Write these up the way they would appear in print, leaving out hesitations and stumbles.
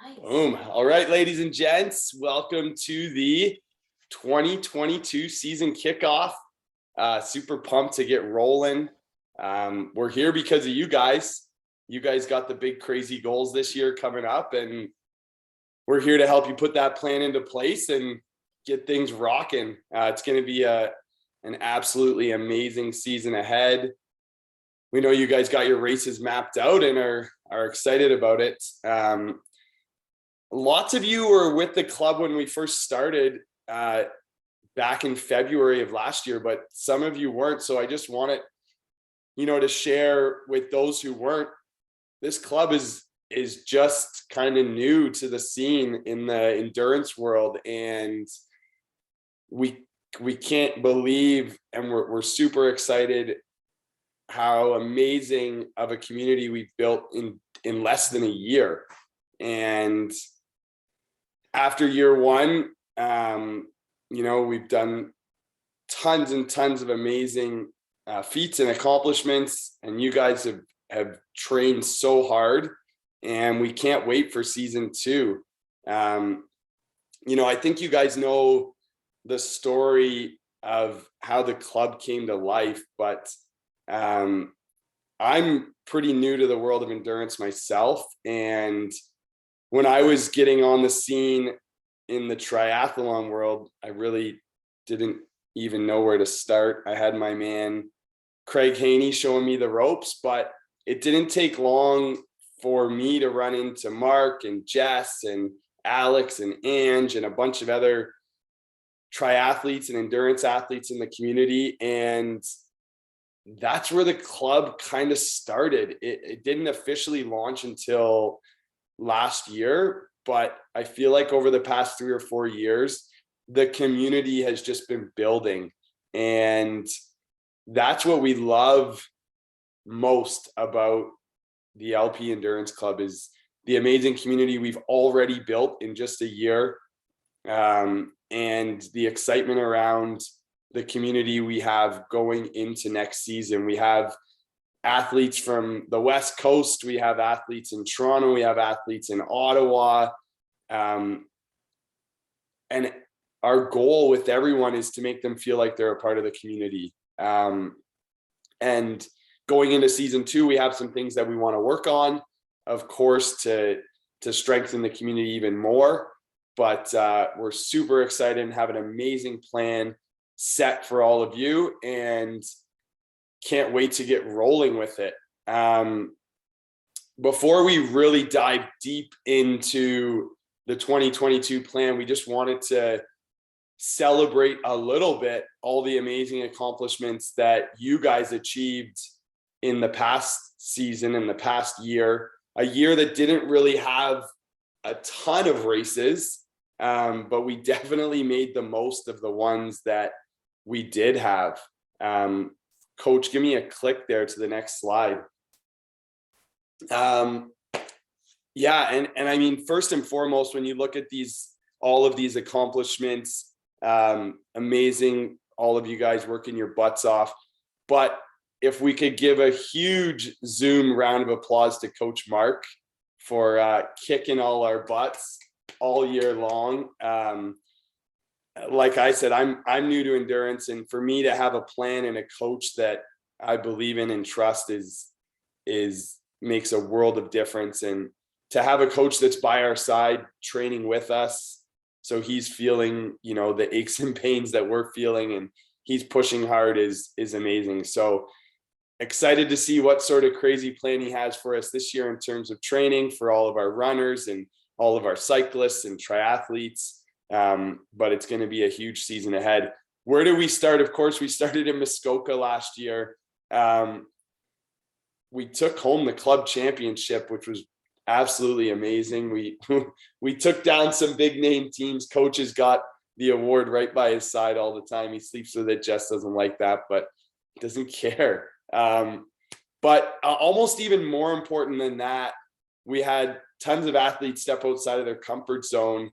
Boom. All right, ladies and gents, welcome to the 2022 season kickoff. Super pumped to get rolling. We're here because of you guys. You guys got the big crazy goals this year coming up, and we're here to help you put that plan into place and get things rocking. It's going to be an absolutely amazing season ahead. We know you guys got your races mapped out and are excited about it. Lots of you were with the club when we first started back in February of last year, but some of you weren't. So I just wanted, to share with those who weren't. This club is just kind of new to the scene in the endurance world, and we can't believe, and we're super excited how amazing of a community we've built in less than a year. And after year one, we've done tons and tons of amazing feats and accomplishments, and you guys have trained so hard, and we can't wait for season two. I think you guys know the story of how the club came to life, but I'm pretty new to the world of endurance myself. And when I was getting on the scene in the triathlon world, I really didn't even know where to start. I had my man Craig Haney showing me the ropes, but it didn't take long for me to run into Mark and Jess and Alex and Ange and a bunch of other triathletes and endurance athletes in the community. And that's where the club kind of started. It didn't officially launch until last year, but I feel like over the past 3 or 4 years, the community has just been building. And that's what we love most about the LP Endurance Club, is the amazing community we've already built in just a year, and the excitement around the community we have going into next season. We have athletes from the West Coast, we have athletes in Toronto, we have athletes in Ottawa, and our goal with everyone is to make them feel like they're a part of the community. And going into season two, we have some things that we want to work on, of course, to strengthen the community even more. But we're super excited and have an amazing plan set for all of you, and can't wait to get rolling with it. Before we really dive deep into the 2022 plan, we just wanted to celebrate a little bit all the amazing accomplishments that you guys achieved in the past season, in the past year, a year that didn't really have a ton of races, but we definitely made the most of the ones that we did have. Coach, give me a click there to the next slide. And I mean, first and foremost, when you look at all of these accomplishments, amazing, all of you guys working your butts off. But if we could give a huge Zoom round of applause to Coach Mark for kicking all our butts all year long. Like I said, I'm new to endurance, and for me to have a plan and a coach that I believe in and trust makes a world of difference. And to have a coach that's by our side training with us, so he's feeling, the aches and pains that we're feeling, and he's pushing hard is amazing. So excited to see what sort of crazy plan he has for us this year in terms of training for all of our runners and all of our cyclists and triathletes. But it's going to be a huge season ahead. Where do we start? Of course, we started in Muskoka last year. We took home the club championship, which was absolutely amazing. We took down some big name teams. Coaches got the award right by his side all the time. He sleeps with it. Jess doesn't like that, but doesn't care. But almost even more important than that, we had tons of athletes step outside of their comfort zone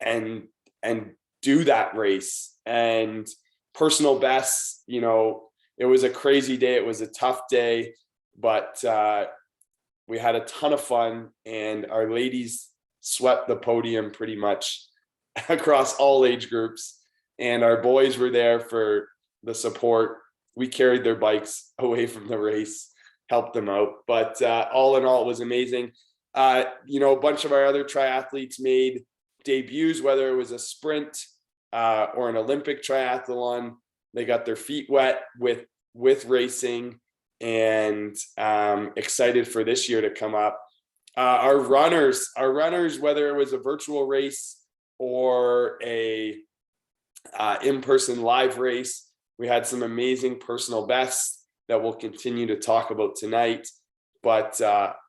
and do that race, and personal bests. It was a crazy day. It was a tough day, but we had a ton of fun, and our ladies swept the podium pretty much across all age groups. And our boys were there for the support. We carried their bikes away from the race, helped them out. But all in all, it was amazing. You know, a bunch of our other triathletes made debuts, whether it was a sprint or an Olympic triathlon. They got their feet wet with racing, and excited for this year to come up. Our runners, whether it was a virtual race or a in-person live race, we had some amazing personal bests that we'll continue to talk about tonight. But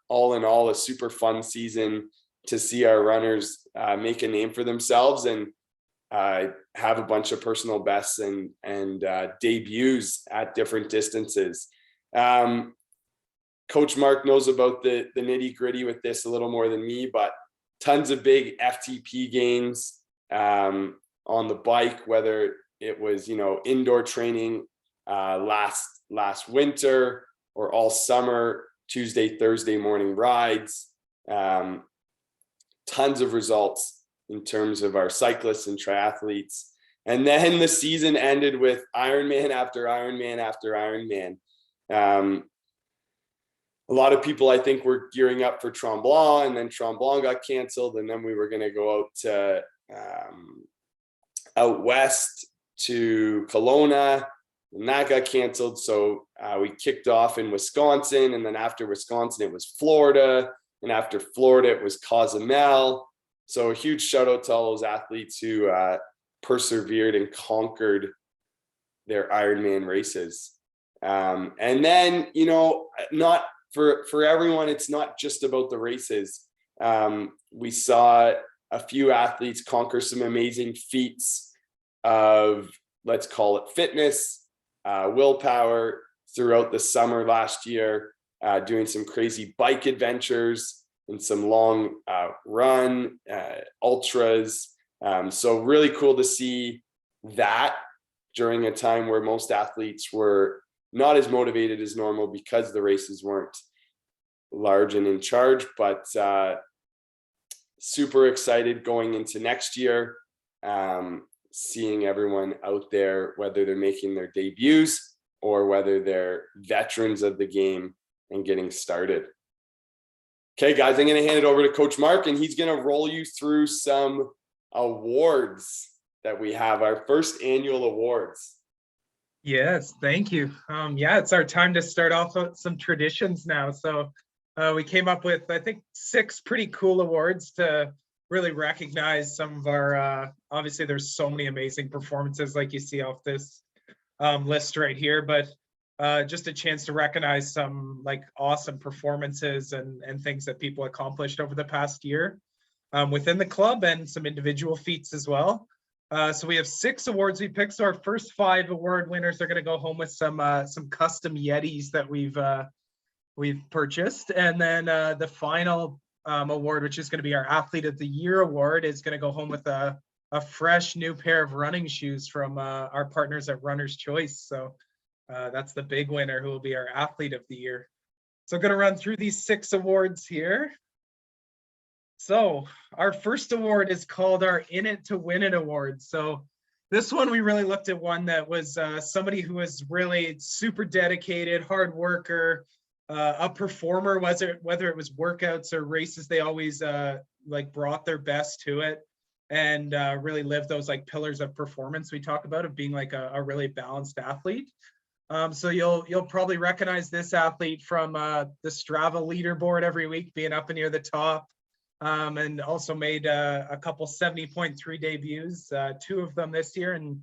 all in all, a super fun season to see our runners make a name for themselves and have a bunch of personal bests and debuts at different distances. Coach Mark knows about the nitty gritty with this a little more than me, but tons of big FTP gains on the bike, whether it was, you know, indoor training last winter or all summer, Tuesday, Thursday morning rides, tons of results in terms of our cyclists and triathletes. And then the season ended with Ironman after Ironman after Ironman. A lot of people, I think, were gearing up for Tremblant, and then Tremblant got canceled, and then we were going to go out to out west to Kelowna, and that got canceled. So we kicked off in Wisconsin, and then after Wisconsin, it was Florida, and after Florida, it was Cozumel. So a huge shout out to all those athletes who persevered and conquered their Ironman races. And then, you know, not for everyone, it's not just about the races. We saw a few athletes conquer some amazing feats of, let's call it fitness, willpower throughout the summer last year, doing some crazy bike adventures and some long run ultras. So really cool to see that during a time where most athletes were not as motivated as normal because the races weren't large and in charge, but super excited going into next year, seeing everyone out there, whether they're making their debuts or whether they're veterans of the game and getting started. Okay, guys, I'm going to hand it over to Coach Mark, and he's going to roll you through some awards that we have, our first annual awards. Yes, thank you. Yeah, it's our time to start off with some traditions now. So we came up with, I think, 6 pretty cool awards to really recognize some of our, obviously there's so many amazing performances like you see off this list right here, but just a chance to recognize some like awesome performances and things that people accomplished over the past year within the club, and some individual feats as well. So we have 6 awards we picked. So our first 5 award winners are going to go home with some custom Yetis that we've purchased, and then the final award, which is going to be our Athlete of the Year award, is going to go home with a fresh new pair of running shoes from our partners at Runner's Choice. So that's the big winner, who will be our Athlete of the Year. So I'm going to run through these 6 awards here. So our first award is called our In It to Win It award. So this one, we really looked at one that was somebody who was really super dedicated, hard worker, a performer, whether it was workouts or races, they always like brought their best to it, and really lived those like pillars of performance we talk about, of being like a really balanced athlete. So you'll probably recognize this athlete from the Strava leaderboard every week, being up near the top. And also made a couple 70.3 debuts, 2 of them this year, and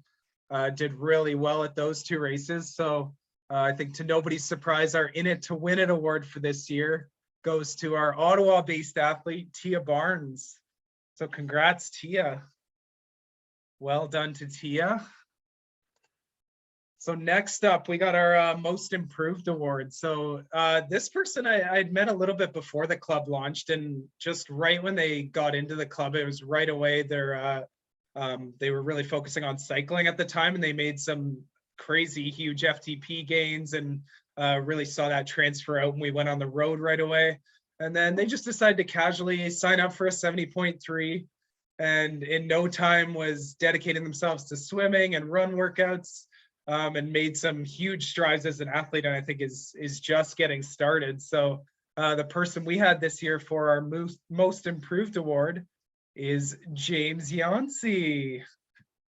did really well at those 2 races. So I think, to nobody's surprise, our In It to Win It award for this year goes to our Ottawa-based athlete, Tia Barnes. So congrats, Tia. Well done to Tia. So next up, we got our Most Improved award. So this person I'd met a little bit before the club launched, and just right when they got into the club, it was right away. They were really focusing on cycling at the time, and they made some crazy huge FTP gains, and really saw that transfer out, and we went on the road right away. And then they just decided to casually sign up for a 70.3, and in no time was dedicating themselves to swimming and run workouts, and made some huge strides as an athlete, and I think is just getting started. So the person we had this year for our most improved award is James Yancey.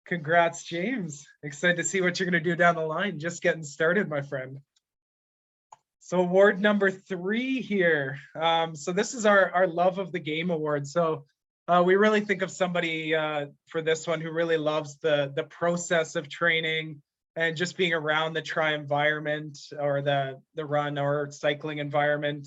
Congrats, James. Excited to see what you're going to do down the line. Just getting started, my friend. So award number 3 here. So this is our Love of the Game award. So we really think of somebody for this one who really loves the process of training and just being around the tri environment, or the run or cycling environment.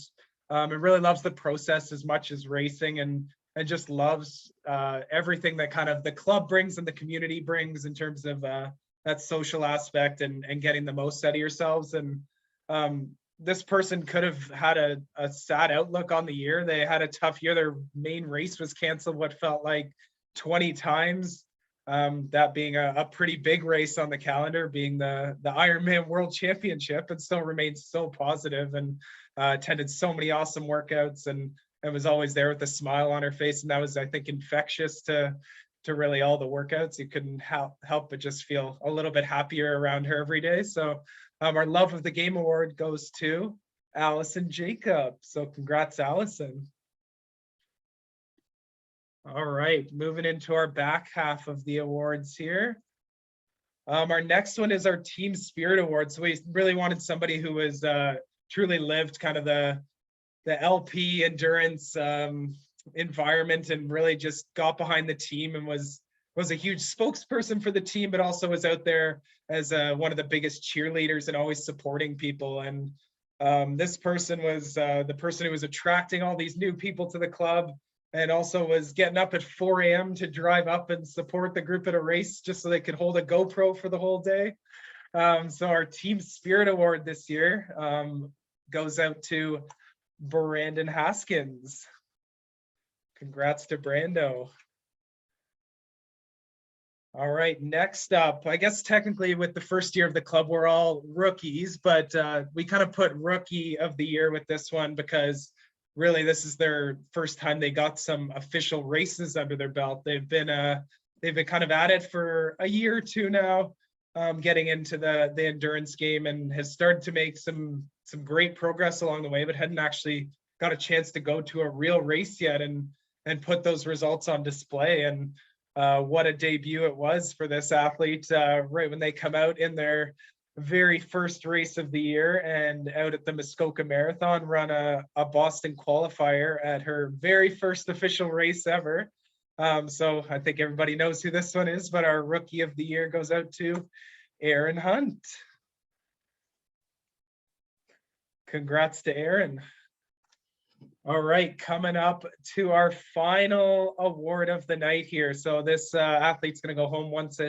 It really loves the process as much as racing, and just loves everything that kind of the club brings and the community brings in terms of that social aspect and getting the most out of yourselves. And this person could have had a sad outlook on the year. They had a tough year. Their main race was canceled what felt like 20 times. That being a pretty big race on the calendar, being the Ironman World Championship, and still remained so positive and attended so many awesome workouts, and was always there with a smile on her face. And that was, I think, infectious to really all the workouts. You couldn't help but just feel a little bit happier around her every day. So our Love of the Game award goes to Allison Jacob. So congrats, Allison. All right, moving into our back half of the awards here. Our next one is our Team Spirit Award. So we really wanted somebody who was truly lived kind of the LP endurance environment, and really just got behind the team and was a huge spokesperson for the team, but also was out there as one of the biggest cheerleaders and always supporting people. And this person was the person who was attracting all these new people to the club, and also was getting up at 4 a.m. to drive up and support the group at a race just so they could hold a GoPro for the whole day. So our Team Spirit Award this year goes out to Brandon Haskins. Congrats to Brando. All right, next up, I guess technically with the first year of the club, we're all rookies, but we kind of put Rookie of the Year with this one because really this is their first time they got some official races under their belt. They've been kind of at it for a year or two now, getting into the endurance game, and has started to make some great progress along the way, but hadn't actually got a chance to go to a real race yet and put those results on display. And what a debut it was for this athlete, right when they come out in their very first race of the year, and out at the Muskoka Marathon, run a Boston qualifier at her very first official race ever. So I think everybody knows who this one is, but our Rookie of the Year goes out to Aaron Hunt. Congrats to Aaron. All right, coming up to our final award of the night here. So this athlete's going to go home once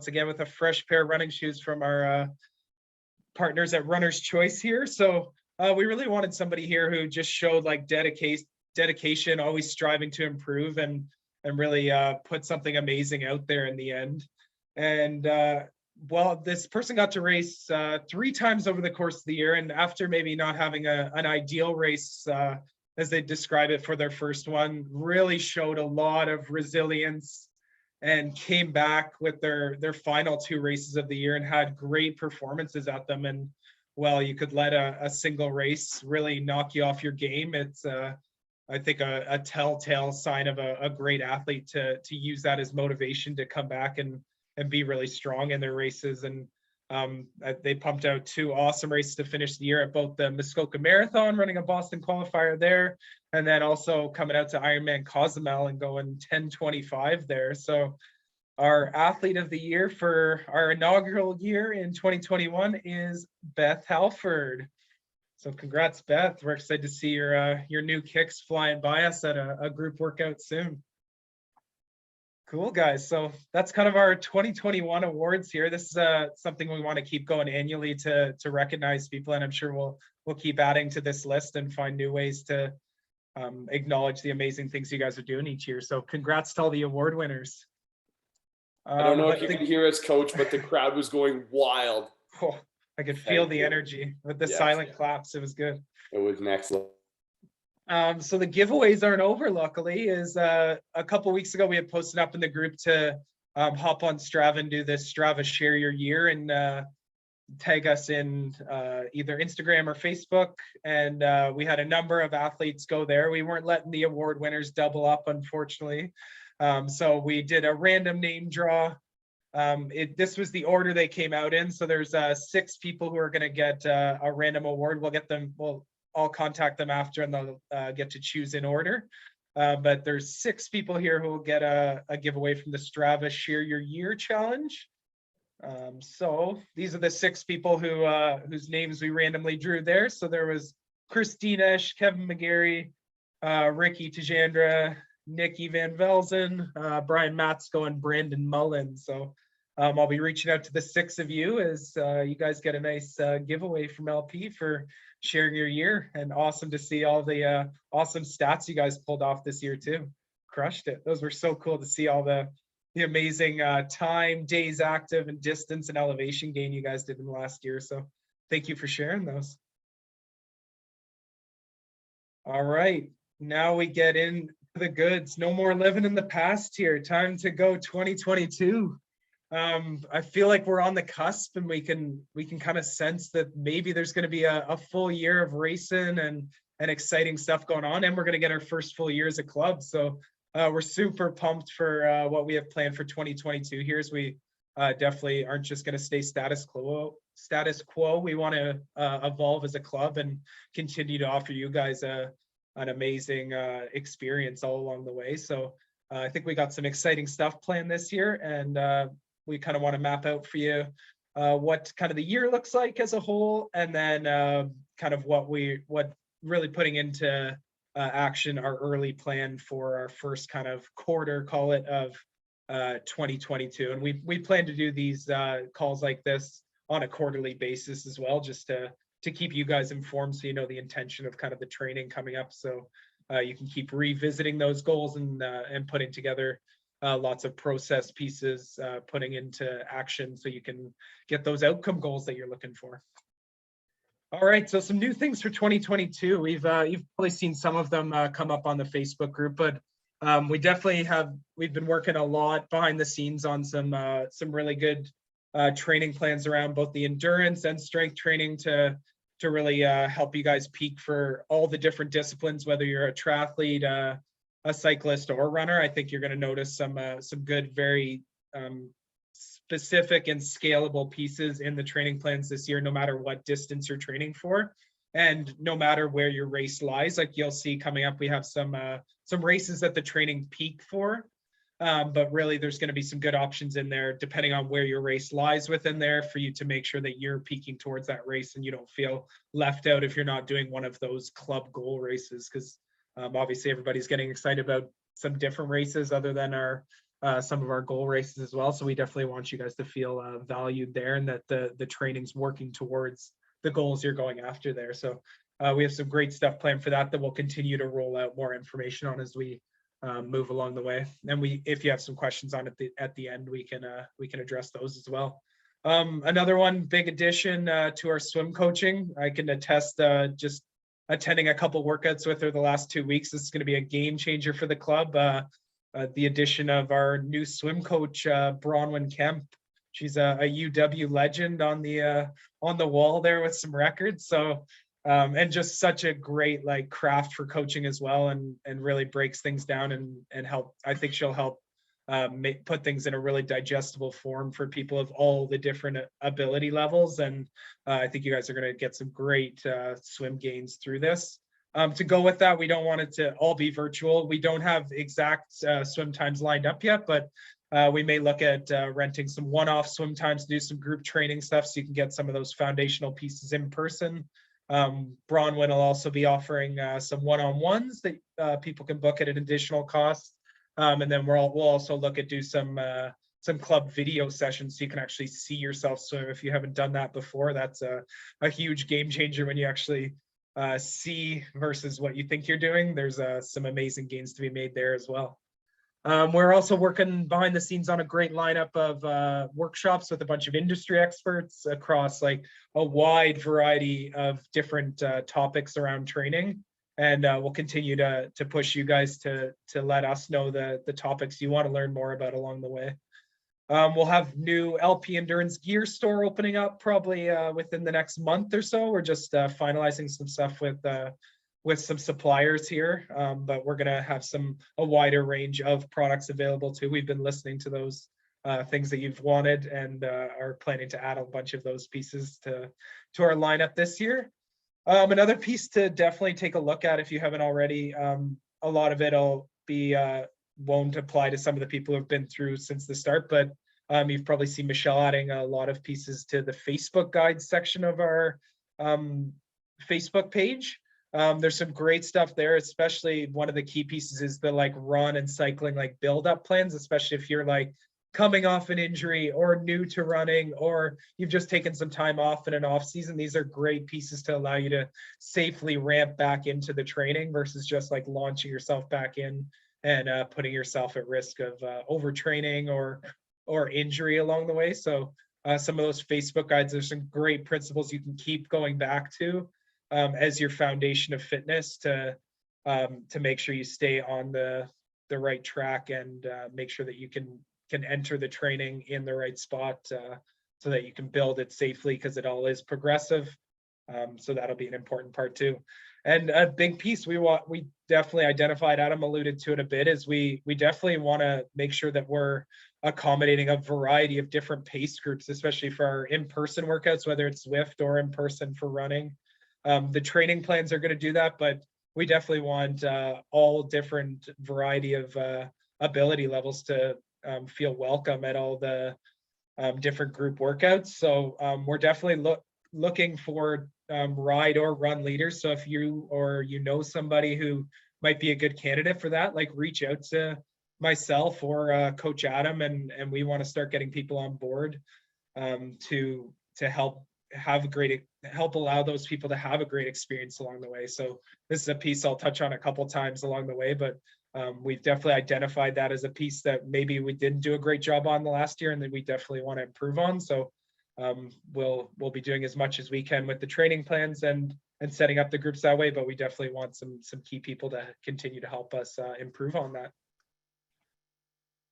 again with a fresh pair of running shoes from our partners at Runner's Choice here. So we really wanted somebody here who just showed like dedication, always striving to improve, and really put something amazing out there in the end. And well, this person got to race 3 times over the course of the year, and after maybe not having an ideal race, as they describe it, for their first one, really showed a lot of resilience and came back with their final 2 races of the year and had great performances at them. And well, you could let a single race really knock you off your game. It's I think a telltale sign of a great athlete to use that as motivation to come back and be really strong in their races. And they pumped out 2 awesome races to finish the year at both the Muskoka Marathon, running a Boston qualifier there, and then also coming out to Ironman Cozumel and going 10:25 there. So our athlete of the year for our inaugural year in 2021 is Beth Halford. So congrats, Beth. We're excited to see your new kicks flying by us at a group workout soon. Cool, guys. So that's kind of our 2021 awards here. This is something we want to keep going annually to recognize people, and I'm sure we'll keep adding to this list and find new ways to acknowledge the amazing things you guys are doing each year. So congrats to all the award winners. I don't know if you can hear us, Coach, but the crowd was going wild. Oh, I could feel the energy with the silent claps. It was good. It was next level. So the giveaways aren't over, luckily. Is a couple weeks ago we had posted up in the group to hop on Strava and do this Strava Share Your Year and tag us in either Instagram or Facebook. And we had a number of athletes go there. We weren't letting the award winners double up, unfortunately. So we did a random name draw. This was the order they came out in. So there's 6 people who are going to get a random award. I'll contact them after and they'll get to choose in order. But there's 6 people here who will get a giveaway from the Strava Share Your Year challenge. So these are the 6 people who whose names we randomly drew there. So there was Christina, Kevin McGarry, Ricky Tajandra, Nikki Van Velzen, Brian Matsko, and Brandon Mullen. So I'll be reaching out to the 6 of you as you guys get a nice giveaway from LP for sharing your year. And awesome to see all the awesome stats you guys pulled off this year too. Crushed it. Those were so cool to see all the amazing time, days active, and distance and elevation gain you guys did in the last year. So thank you for sharing those. All right, now we get into the goods. No more living in the past here. Time to go 2022. I feel like we're on the cusp and we can kind of sense that maybe there's going to be a full year of racing and exciting stuff going on, and we're going to get our first full year as a club. So we're super pumped for what we have planned for 2022 here, as we definitely aren't just going to stay status quo. We want to evolve as a club and continue to offer you guys an amazing experience all along the way. So I think we got some exciting stuff planned this year, and we kind of want to map out for you what kind of the year looks like as a whole, and then kind of what really putting into action our early plan for our first kind of quarter, call it, of 2022. And we plan to do these calls like this on a quarterly basis as well, just to keep you guys informed, so you know the intention of kind of the training coming up, so you can keep revisiting those goals and putting together lots of process pieces, putting into action so you can get those outcome goals that you're looking for. All right, so some new things for 2022. You've probably seen some of them come up on the Facebook group, but we've been working a lot behind the scenes on some really good training plans around both the endurance and strength training to really help you guys peak for all the different disciplines, whether you're a triathlete, a cyclist, or a runner. I think you're going to notice some good, very specific and scalable pieces in the training plans this year, no matter what distance you're training for, and no matter where your race lies. Like you'll see coming up, we have some races that the training peak for, but really there's going to be some good options in there depending on where your race lies within there, for you to make sure that you're peaking towards that race and you don't feel left out if you're not doing one of those club goal races, because obviously everybody's getting excited about some different races other than some of our goal races as well. So we definitely want you guys to feel valued there, and that the training's working towards the goals you're going after there. So we have some great stuff planned for that we'll continue to roll out more information on as we move along the way. And if you have some questions on it at the end, we can address those as well. Another one, big addition to our swim coaching. I can attest, just attending a couple workouts with her the last 2 weeks. This is going to be a game changer for the club. The addition of our new swim coach, Bronwyn Kemp. She's a UW legend on the wall there with some records. So and just such a great craft for coaching as well, and really breaks things down and help. I think she'll help put things in a really digestible form for people of all the different ability levels. And I think you guys are going to get some great swim gains through this. To go with that, we don't want it to all be virtual. We don't have exact swim times lined up yet, but we may look at renting some one-off swim times to do some group training stuff, so you can get some of those foundational pieces in person. Bronwyn will also be offering some one-on-ones that people can book at an additional cost. And then we'll also look at do some club video sessions, so you can actually see yourself swim if you haven't done that before. That's a huge game changer when you actually see versus what you think you're doing. There's some amazing gains to be made there as well. We're also working behind the scenes on a great lineup of workshops with a bunch of industry experts across a wide variety of different topics around training. and we'll continue to push you guys to let us know the topics you want to learn more about along the way. We'll have new LP Endurance gear store opening up probably within the next month or so. We're just finalizing some stuff with some suppliers here, but we're gonna have a wider range of products available too. We've been listening to those things that you've wanted, and are planning to add a bunch of those pieces to our lineup this year. Another piece to definitely take a look at if you haven't already. A lot of it'll be won't apply to some of the people who have been through since the start, but you've probably seen Michelle adding a lot of pieces to the Facebook guides section of our Facebook page. There's some great stuff there, especially one of the key pieces is the like run and cycling like build up plans, especially if you're like coming off an injury or new to running, or you've just taken some time off in an off season. These are great pieces to allow you to safely ramp back into the training versus just like launching yourself back in and putting yourself at risk of overtraining or injury along the way. So some of those Facebook guides, there's some great principles you can keep going back to as your foundation of fitness to make sure you stay on the right track and make sure that you can enter the training in the right spot so that you can build it safely, because it all is progressive. So that'll be an important part too. And a big piece we definitely identified, Adam alluded to it a bit, is we definitely want to make sure that we're accommodating a variety of different pace groups, especially for our in-person workouts, whether it's Zwift or in person for running. The training plans are going to do that, but we definitely want all different variety of ability levels to feel welcome at all the different group workouts. So we're definitely looking for ride or run leaders. So if you know somebody who might be a good candidate for that, like reach out to myself or Coach Adam, and we want to start getting people on board to help allow those people to have a great experience along the way. So this is a piece I'll touch on a couple times along the way, but we've definitely identified that as a piece that maybe we didn't do a great job on the last year and that we definitely want to improve on. So we'll be doing as much as we can with the training plans and setting up the groups that way, but we definitely want some key people to continue to help us improve on that.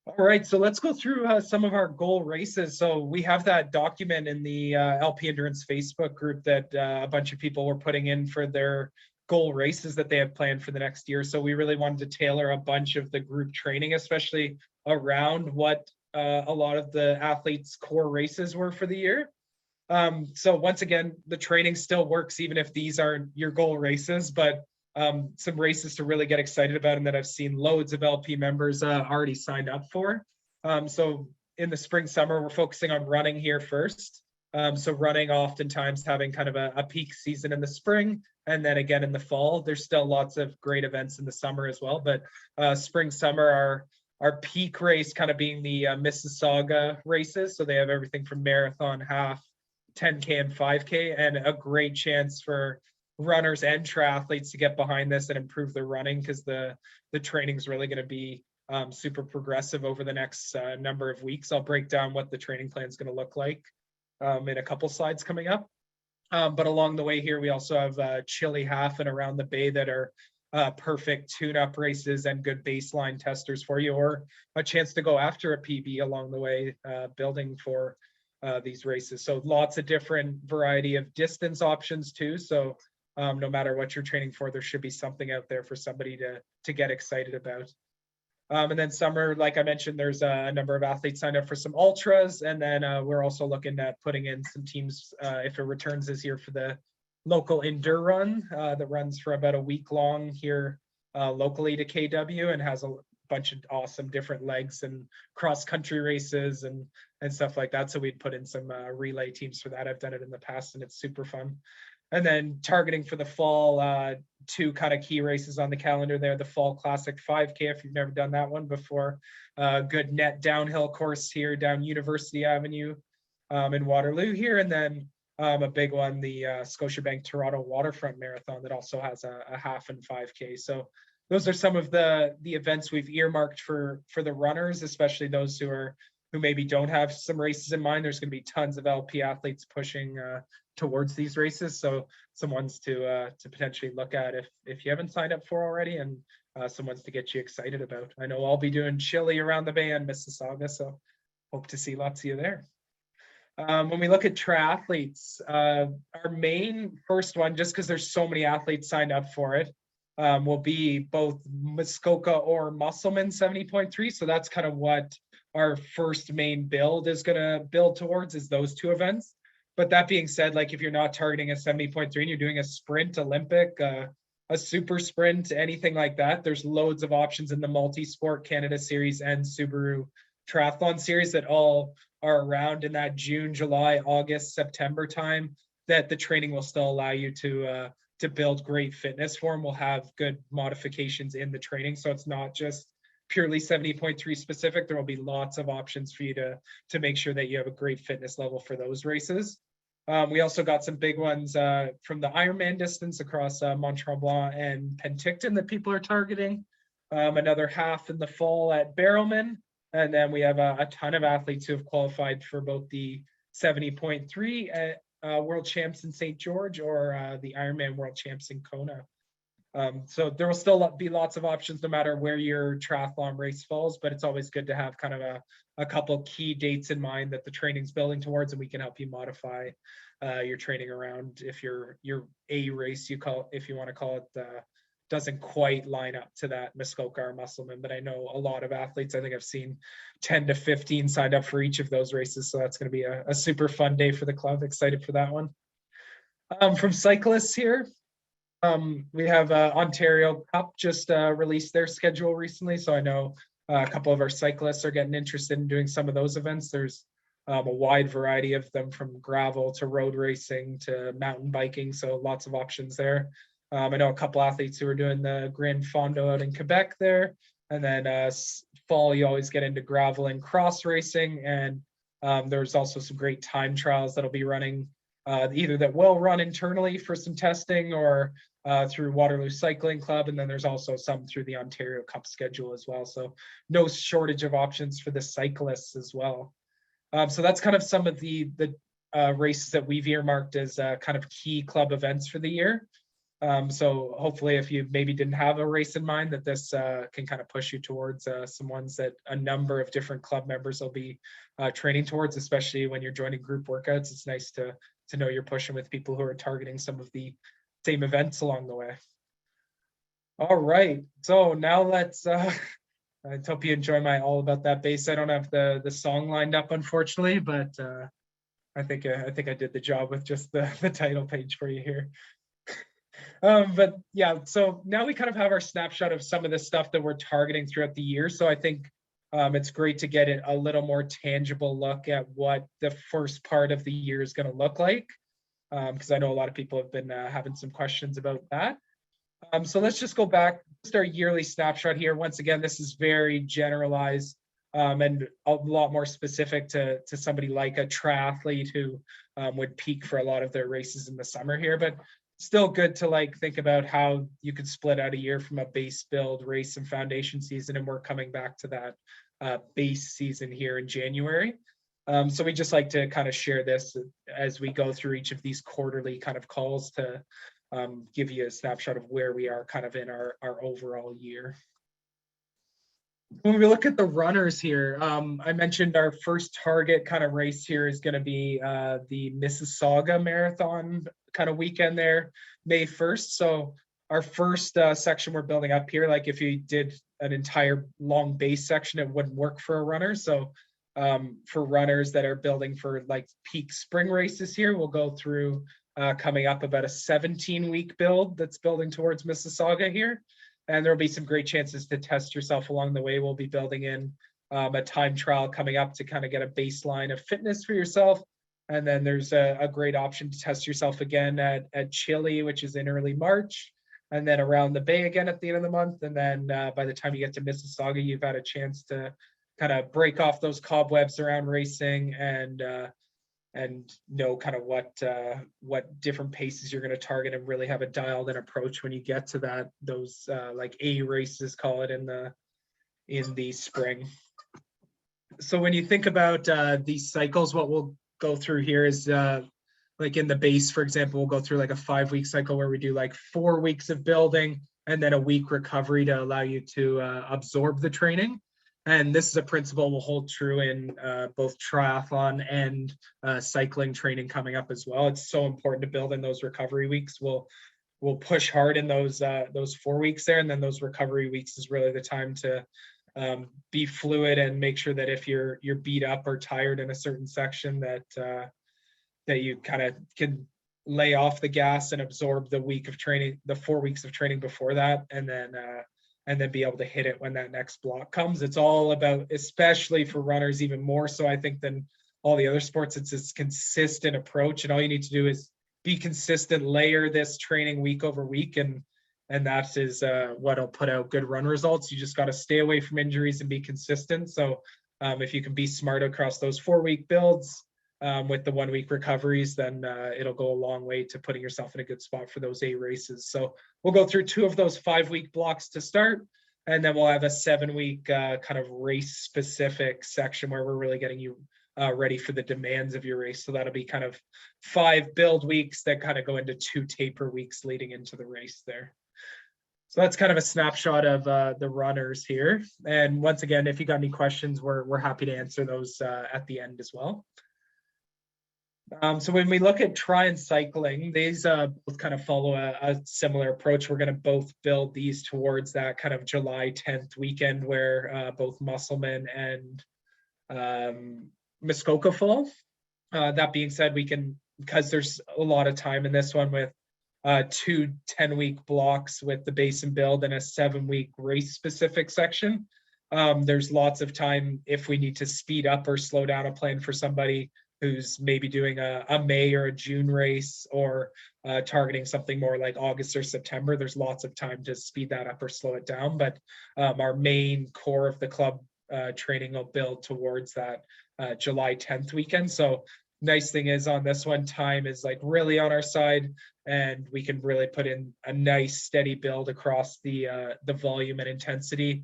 All right, so let's go through some of our goal races. So we have that document in the LP Endurance Facebook group that a bunch of people were putting in for their goal races that they have planned for the next year. So we really wanted to tailor a bunch of the group training, especially around what a lot of the athletes' core races were for the year. So once again, the training still works even if these aren't your goal races, but some races to really get excited about and that I've seen loads of LP members already signed up for. So in the spring, summer, we're focusing on running here first. So running oftentimes having kind of a peak season in the spring, and then again in the fall. There's still lots of great events in the summer as well, but spring, summer, our peak race kind of being the Mississauga races. So they have everything from marathon, half, 10K and 5K, and a great chance for runners and triathletes to get behind this and improve their running, because the training is really going to be super progressive over the next number of weeks. I'll break down what the training plan is going to look like in a couple slides coming up. But along the way here, we also have Chile half and around the bay that are perfect tune-up races and good baseline testers for you, or a chance to go after a PB along the way, building for these races. So lots of different variety of distance options too. So no matter what you're training for, there should be something out there for somebody to get excited about. And then summer, like I mentioned, there's a number of athletes signed up for some ultras, and then we're also looking at putting in some teams if it returns this year for the local Endure Run that runs for about a week long here locally to KW and has a bunch of awesome different legs and cross country races and stuff like that. So we'd put in some relay teams for that. I've done it in the past and it's super fun. And then targeting for the fall, two kind of key races on the calendar there, the Fall Classic 5K, if you've never done that one before, good net downhill course here down University Avenue in Waterloo here. And then a big one, the Scotiabank Toronto Waterfront Marathon that also has a half and 5K. So those are some of the events we've earmarked for the runners, especially those who are who maybe don't have some races in mind. There's going to be tons of LP athletes pushing towards these races. So some ones to potentially look at if you haven't signed up for already, and some ones to get you excited about. I know I'll be doing Chile around the Bay and Mississauga, so hope to see lots of you there. When we look at triathletes, our main first one, just because there's so many athletes signed up for it, will be both Muskoka or Musselman 70.3. So that's kind of what our first main build is going to build towards, is those two events. But that being said, like if you're not targeting a 70.3 and you're doing a sprint Olympic, a super sprint, anything like that, there's loads of options in the Multisport Canada Series and Subaru Triathlon Series that all are around in that June, July, August, September time, that the training will still allow you to build great fitness for, and we'll have good modifications in the training. So it's not just purely 70.3 specific. There will be lots of options for you to make sure that you have a great fitness level for those races. We also got some big ones from the Ironman distance across Mont Tremblant and Penticton that people are targeting. Another half in the fall at Barrowman. And then we have a ton of athletes who have qualified for both the 70.3 World Champs in St. George or the Ironman World Champs in Kona. So there will still be lots of options no matter where your triathlon race falls, but it's always good to have kind of a couple key dates in mind that the training's building towards, and we can help you modify your training around if your A race, if you want to call it, doesn't quite line up to that Muskoka or Musselman. But I know a lot of athletes, I think I've seen 10 to 15 signed up for each of those races. So that's going to be a super fun day for the club. Excited for that one. From cyclists here, we have Ontario Cup just released their schedule recently. So I know a couple of our cyclists are getting interested in doing some of those events. There's a wide variety of them, from gravel to road racing to mountain biking. So lots of options there. I know a couple athletes who are doing the Grand Fondo out in Quebec there. And then fall, you always get into gravel and cross racing. And there's also some great time trials that'll be running, either that will run internally for some testing or through Waterloo Cycling Club. And then there's also some through the Ontario Cup schedule as well. So no shortage of options for the cyclists as well. So that's kind of some of the races that we've earmarked as kind of key club events for the year. So hopefully if you maybe didn't have a race in mind, that this can kind of push you towards some ones that a number of different club members will be training towards, especially when you're joining group workouts. It's nice to know you're pushing with people who are targeting some of the same events along the way. All right, so now let's, I hope you enjoy my All About That Bass. I don't have the song lined up, unfortunately, but I think I did the job with just the title page for you here. But yeah, so now we kind of have our snapshot of some of the stuff that we're targeting throughout the year. So I think it's great to get a little more tangible look at what the first part of the year is going to look like, because I know a lot of people have been having some questions about that. So let's just go back to our yearly snapshot here. Once again, this is very generalized and a lot more specific to somebody like a triathlete who would peak for a lot of their races in the summer here. But still good to think about how you could split out a year from a base build, race, and foundation season, and we're coming back to that base season here in January. So we just like to kind of share this as we go through each of these quarterly kind of calls to give you a snapshot of where we are kind of in our overall year. When we look at the runners here, I mentioned our first target kind of race here is going to be the Mississauga Marathon kind of weekend there, May 1st. So our first section we're building up here, like if you did an entire long base section, it wouldn't work for a runner. So for runners that are building for like peak spring races here, we'll go through coming up about a 17-week build that's building towards Mississauga here. And there'll be some great chances to test yourself along the way. We'll be building in a time trial coming up to kind of get a baseline of fitness for yourself. And then there's a great option to test yourself again at Chile, which is in early March, and then around the Bay again at the end of the month. And then by the time you get to Mississauga, you've had a chance to kind of break off those cobwebs around racing and know kind of what different paces you're going to target and really have a dialed in approach when you get to those like A races, call it, in the spring. So when you think about these cycles, what we'll go through here is like in the base, for example, we'll go through like a 5-week cycle where we do like 4 weeks of building and then a week recovery to allow you to absorb the training. And this is a principle will hold true in both triathlon and cycling training coming up as well. It's so important to build in those recovery weeks. We'll push hard in those 4 weeks there, and then those recovery weeks is really the time to be fluid and make sure that if you're beat up or tired in a certain section that you kind of can lay off the gas and absorb the week of training, the 4 weeks of training before that, and then be able to hit it when that next block comes. It's all about, especially for runners, even more so I think than all the other sports, it's this consistent approach, and all you need to do is be consistent, layer this training week over week, and that is what'll put out good run results. You just got to stay away from injuries and be consistent. So if you can be smart across those 4-week builds with the 1-week recoveries, then it'll go a long way to putting yourself in a good spot for those A races. So we'll go through 2 of those 5-week blocks to start, and then we'll have a 7-week kind of race specific section where we're really getting you ready for the demands of your race. So that'll be kind of 5 build weeks that kind of go into 2 taper weeks leading into the race there. So that's kind of a snapshot of the runners here. And once again, if you got any questions, we're happy to answer those at the end as well. So when we look at tri and cycling, these both kind of follow a similar approach. We're going to both build these towards that kind of July 10th weekend where both Musselman and Muskoka fall. That being said, we can, because there's a lot of time in this one with 2 10-week blocks with the base and build and a 7-week race specific section. There's lots of time if we need to speed up or slow down a plan for somebody who's maybe doing a May or a June race, or targeting something more like August or September. There's lots of time to speed that up or slow it down. But our main core of the club training will build towards that July 10th weekend. So nice thing is on this one, time is like really on our side, and we can really put in a nice steady build across the volume and intensity.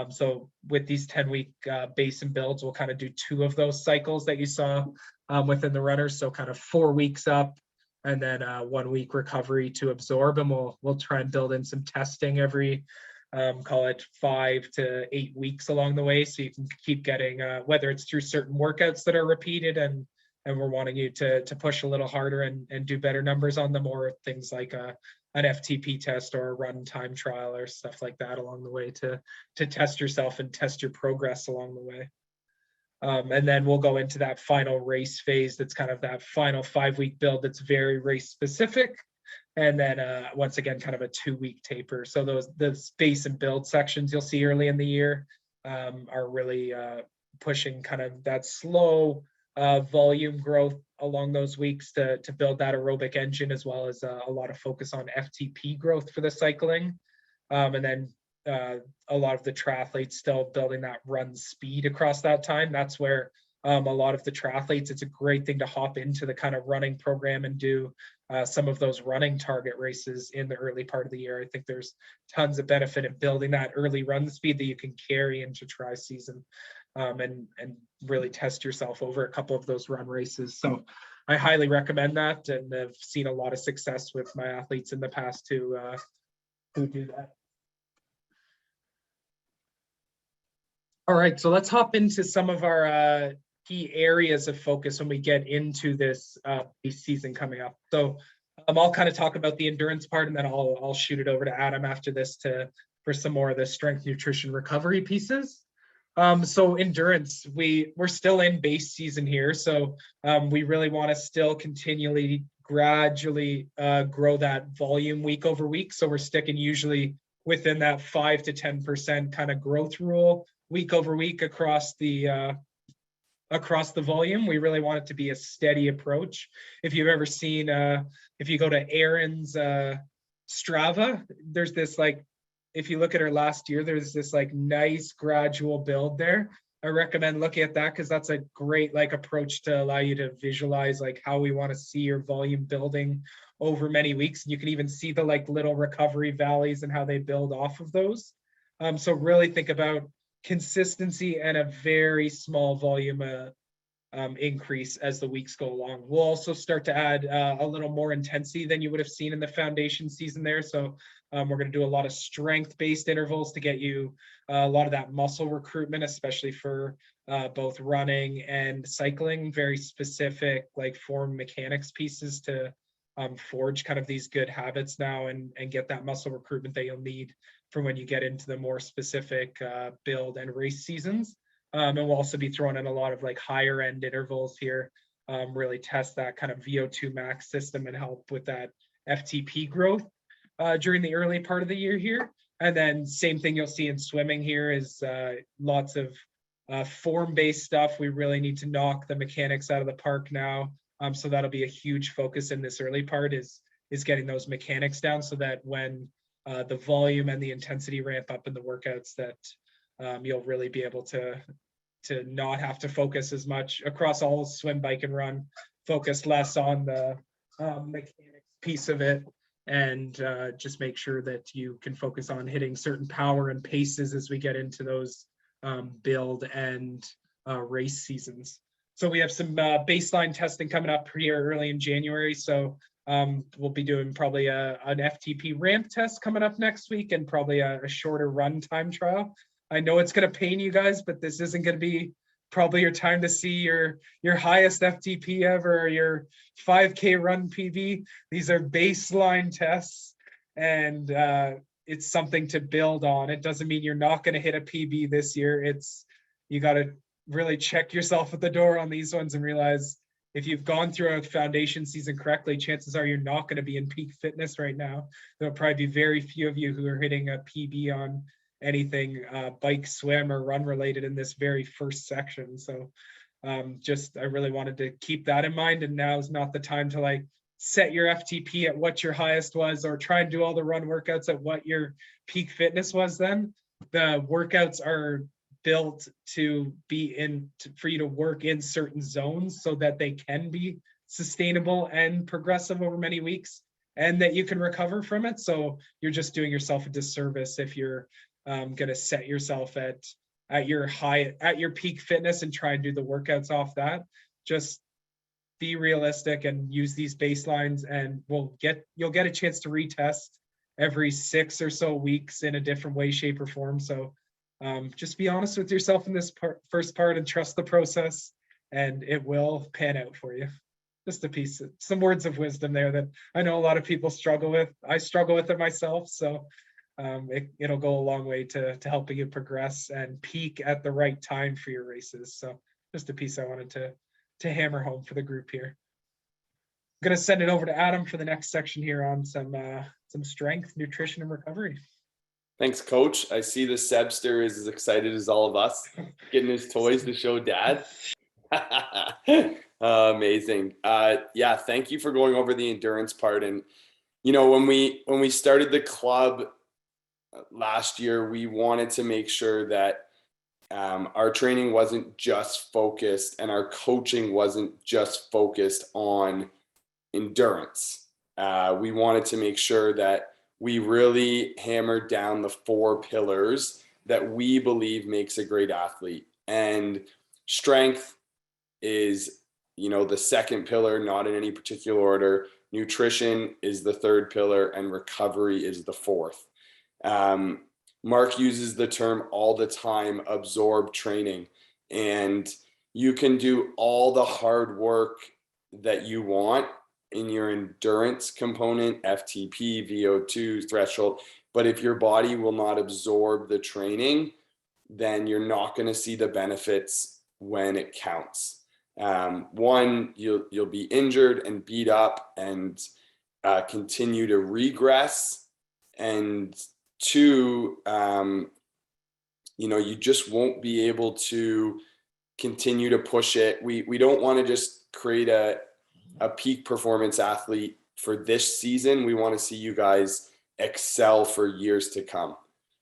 So with these 10-week base and builds, we'll kind of do 2 of those cycles that you saw within the runners. So kind of 4 weeks up and then 1 week recovery to absorb. And we'll try and build in some testing every call it 5 to 8 weeks along the way. So you can keep getting, whether it's through certain workouts that are repeated and we're wanting you to push a little harder and do better numbers on them, or things like an FTP test or a run time trial or stuff like that along the way to test yourself and test your progress along the way. And then we'll go into that final race phase. That's kind of that final 5-week build that's very race specific. And then once again, kind of a 2-week taper. So those base and build sections you'll see early in the year are really pushing kind of that slow volume growth along those weeks to build that aerobic engine, as well as a lot of focus on FTP growth for the cycling. And then a lot of the triathletes still building that run speed across that time. That's where a lot of the triathletes, it's a great thing to hop into the kind of running program and do some of those running target races in the early part of the year. I think there's tons of benefit in building that early run speed that you can carry into tri season. And really test yourself over a couple of those run races. So I highly recommend that, and I've seen a lot of success with my athletes in the past who do that. All right, so let's hop into some of our key areas of focus when we get into this season coming up. So I'll kind of talk about the endurance part, and then I'll shoot it over to Adam after this for some more of the strength, nutrition, recovery pieces. So endurance, we're still in base season here. So we really want to still continually, gradually grow that volume week over week. So we're sticking usually within that 5 to 10% kind of growth rule week over week across the volume. We really want it to be a steady approach. If you've ever seen, if you go to Aaron's Strava, there's this like, if you look at her last year, there's this like nice gradual build there. I recommend looking at that because that's a great like approach to allow you to visualize like how we want to see your volume building over many weeks. And you can even see the like little recovery valleys and how they build off of those. So really think about consistency and a very small volume increase as the weeks go along. We'll also start to add a little more intensity than you would have seen in the foundation season there. So we're going to do a lot of strength-based intervals to get you a lot of that muscle recruitment, especially for both running and cycling, very specific like form mechanics pieces to forge kind of these good habits now and get that muscle recruitment that you'll need for when you get into the more specific build and race seasons. And we'll also be throwing in a lot of like higher end intervals here, really test that kind of VO2 max system and help with that FTP growth during the early part of the year here. And then same thing you'll see in swimming here is lots of form-based stuff. We really need to knock the mechanics out of the park now. So that'll be a huge focus in this early part is getting those mechanics down so that when the volume and the intensity ramp up in the workouts that you'll really be able to not have to focus as much across all swim, bike, and run, focus less on the mechanics piece of it, and just make sure that you can focus on hitting certain power and paces as we get into those build and race seasons. So we have some baseline testing coming up here early in January. So we'll be doing probably an FTP ramp test coming up next week and probably a shorter run time trial. I know it's going to pain you guys, but this isn't going to be probably your time to see your highest FTP ever, or your 5K run PB. These are baseline tests, and it's something to build on. It doesn't mean you're not going to hit a PB this year. You got to really check yourself at the door on these ones and realize if you've gone through a foundation season correctly, chances are you're not going to be in peak fitness right now. There'll probably be very few of you who are hitting a PB on anything bike, swim, or run related in this very first section. So I really wanted to keep that in mind, and now is not the time to like set your FTP at what your highest was or try and do all the run workouts at what your peak fitness was. Then the workouts are built to be for you to work in certain zones so that they can be sustainable and progressive over many weeks and that you can recover from it. So you're just doing yourself a disservice if you're going to set yourself at your peak fitness and try and do the workouts off that. Just be realistic and use these baselines, and you'll get a chance to retest every 6 or so weeks in a different way, shape, or form. So just be honest with yourself in this first part and trust the process, and it will pan out for you. Just some words of wisdom there that I know a lot of people struggle with. I struggle with it myself. So it'll go a long way to helping you progress and peak at the right time for your races. So just a piece I wanted to hammer home for the group here. I'm going to send it over to Adam for the next section here on some strength, nutrition, and recovery. Thanks, Coach. I see the Sebster is as excited as all of us, getting his toys to show Dad. Amazing. Yeah, thank you for going over the endurance part. And when we started the club last year, we wanted to make sure that our training wasn't just focused and our coaching wasn't just focused on endurance. We wanted to make sure that we really hammered down the 4 pillars that we believe makes a great athlete. And strength is, the second pillar, not in any particular order. Nutrition is the third pillar, and recovery is the fourth. Mark uses the term all the time, absorb training, and you can do all the hard work that you want in your endurance component, FTP, VO2 threshold, but if your body will not absorb the training, then you're not going to see the benefits when it counts. One, you'll be injured and beat up and continue to regress, and 2, you just won't be able to continue to push it. We don't want to just create a peak performance athlete for this season. We want to see you guys excel for years to come.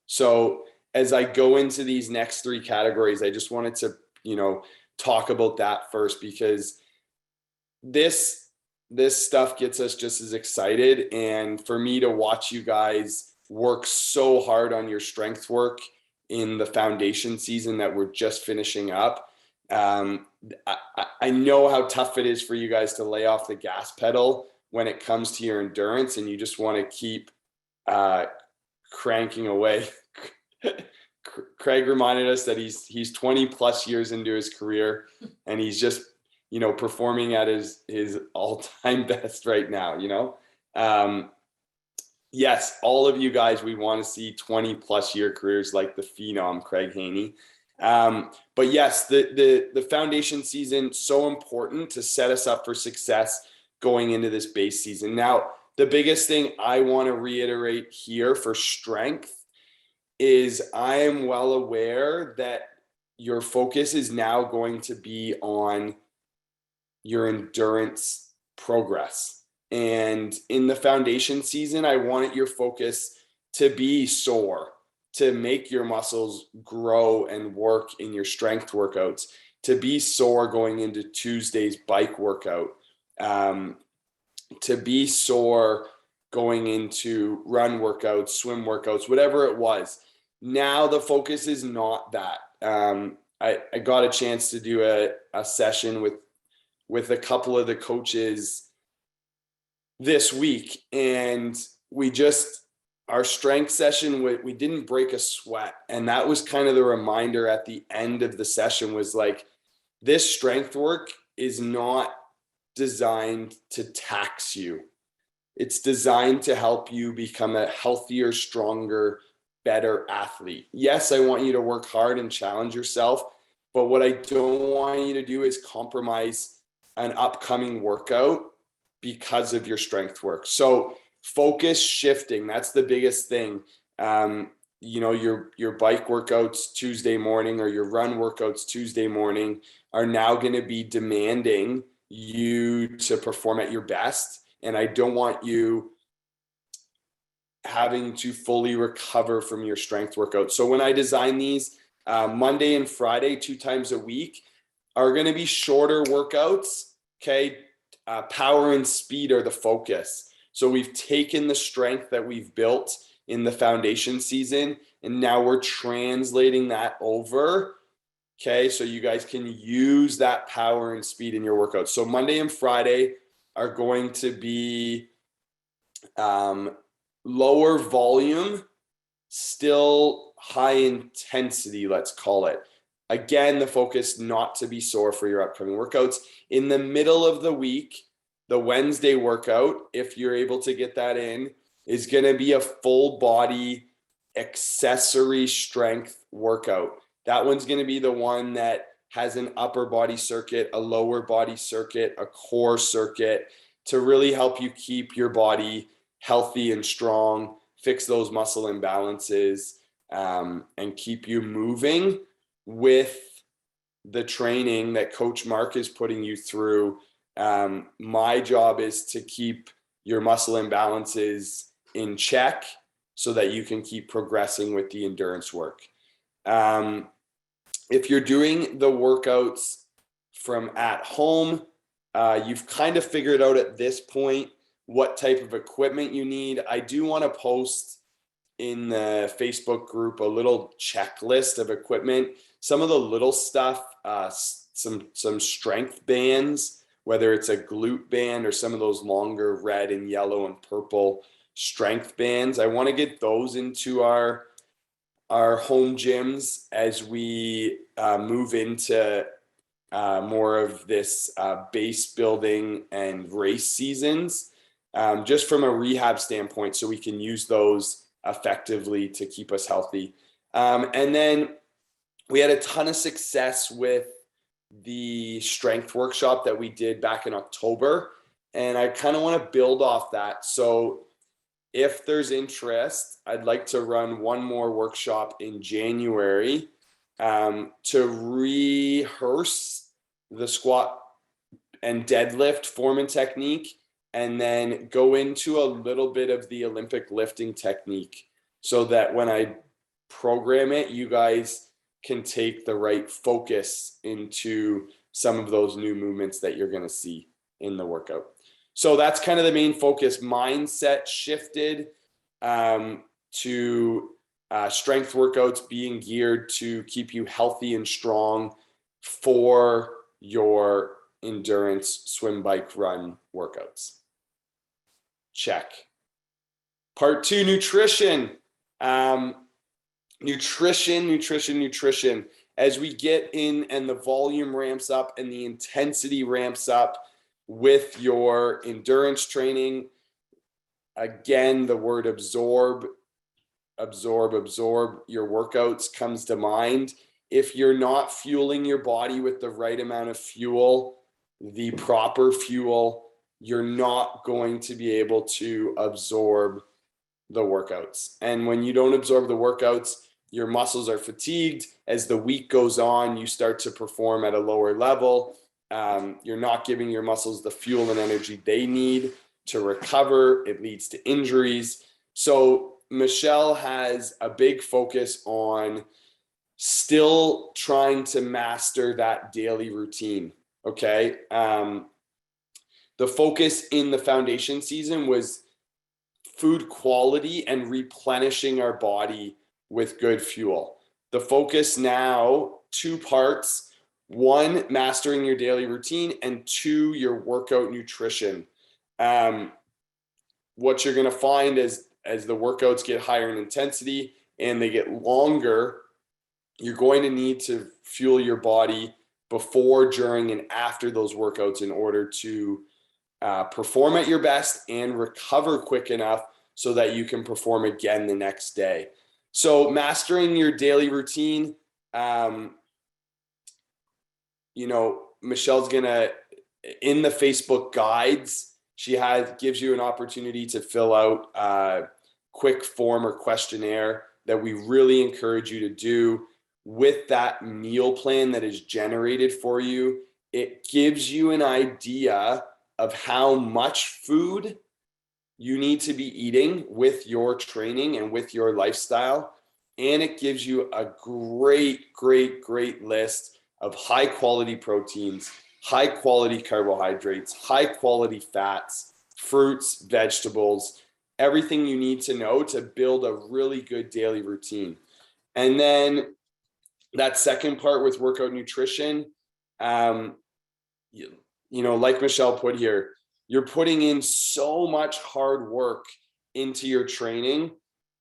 So as I go into these next 3 categories, I just wanted to, talk about that first, because this stuff gets us just as excited. And for me to watch you guys work so hard on your strength work in the foundation season that we're just finishing up. I know how tough it is for you guys to lay off the gas pedal when it comes to your endurance, and you just want to keep cranking away. Craig reminded us that he's 20 plus years into his career, and he's just, you know, performing at his all-time best right now, you know. Yes, all of you guys, we want to see 20 plus year careers like the phenom Craig Haney. But yes, the foundation season, so important to set us up for success going into this base season. Now, the biggest thing I want to reiterate here for strength is I am well aware that your focus is now going to be on your endurance progress. And in the foundation season, I want your focus to be sore, to make your muscles grow and work in your strength workouts, to be sore going into Tuesday's bike workout, to be sore going into run workouts, swim workouts, whatever it was. Now the focus is not that. I got a chance to do a session with a couple of the coaches this week, and our strength session, we didn't break a sweat. And that was kind of the reminder at the end of the session, was like, this strength work is not designed to tax you. It's designed to help you become a healthier, stronger, better athlete. Yes, I want you to work hard and challenge yourself, but what I don't want you to do is compromise an upcoming workout because of your strength work. So focus shifting, that's the biggest thing. You know, your bike workouts Tuesday morning or your run workouts Tuesday morning are now going to be demanding you to perform at your best. And I don't want you having to fully recover from your strength workout. So when I design these, Monday and Friday, 2 times a week, are going to be shorter workouts. Okay. Power and speed are the focus. So we've taken the strength that we've built in the foundation season, and now we're translating that over. Okay. So you guys can use that power and speed in your workouts. So Monday and Friday are going to be lower volume, still high intensity, let's call it. Again, the focus not to be sore for your upcoming workouts. In the middle of the week, the Wednesday workout, if you're able to get that in, is going to be a full body accessory strength workout. That one's going to be the one that has an upper body circuit, a lower body circuit, a core circuit, to really help you keep your body healthy and strong, fix those muscle imbalances, and keep you moving with the training that Coach Mark is putting you through. My job is to keep your muscle imbalances in check so that you can keep progressing with the endurance work. If you're doing the workouts from at home, you've kind of figured out at this point what type of equipment you need. I do want to post in the Facebook group a little checklist of equipment. Some of the little stuff, some strength bands, whether it's a glute band or some of those longer red and yellow and purple strength bands. I want to get those into our home gyms as we move into more of this base building and race seasons, just from a rehab standpoint, so we can use those effectively to keep us healthy. And then we had a ton of success with the strength workshop that we did back in October, and I kind of want to build off that. So if there's interest, I'd like to run one more workshop in January to rehearse the squat and deadlift form and technique, and then go into a little bit of the Olympic lifting technique, so that when I program it, you guys can take the right focus into some of those new movements that you're going to see in the workout. So that's kind of the main focus. Mindset shifted to strength workouts being geared to keep you healthy and strong for your endurance swim, bike, run workouts. Check. Part 2, nutrition. Nutrition. As we get in and the volume ramps up and the intensity ramps up with your endurance training, again, the word absorb your workouts comes to mind. If you're not fueling your body with the right amount of fuel, the proper fuel, you're not going to be able to absorb the workouts. And when you don't absorb the workouts, your muscles are fatigued. As the week goes on, you start to perform at a lower level. You're not giving your muscles the fuel and energy they need to recover. It leads to injuries. So Michelle has a big focus on still trying to master that daily routine. Okay. The focus in the foundation season was food quality and replenishing our body with good fuel. The focus now, 2 parts: 1, mastering your daily routine, and 2, your workout nutrition. What you're going to find as the workouts get higher in intensity and they get longer, you're going to need to fuel your body before, during, and after those workouts in order to perform at your best and recover quick enough so that you can perform again the next day. So mastering your daily routine, Michelle's gonna, in the Facebook guides, she gives you an opportunity to fill out a quick form or questionnaire that we really encourage you to do. With that meal plan that is generated for you, it gives you an idea of how much food you need to be eating with your training and with your lifestyle. And it gives you a great list of high quality proteins, high quality carbohydrates, high quality fats, fruits, vegetables, everything you need to know to build a really good daily routine. And then that second part with workout nutrition, like Michelle put here, you're putting in so much hard work into your training.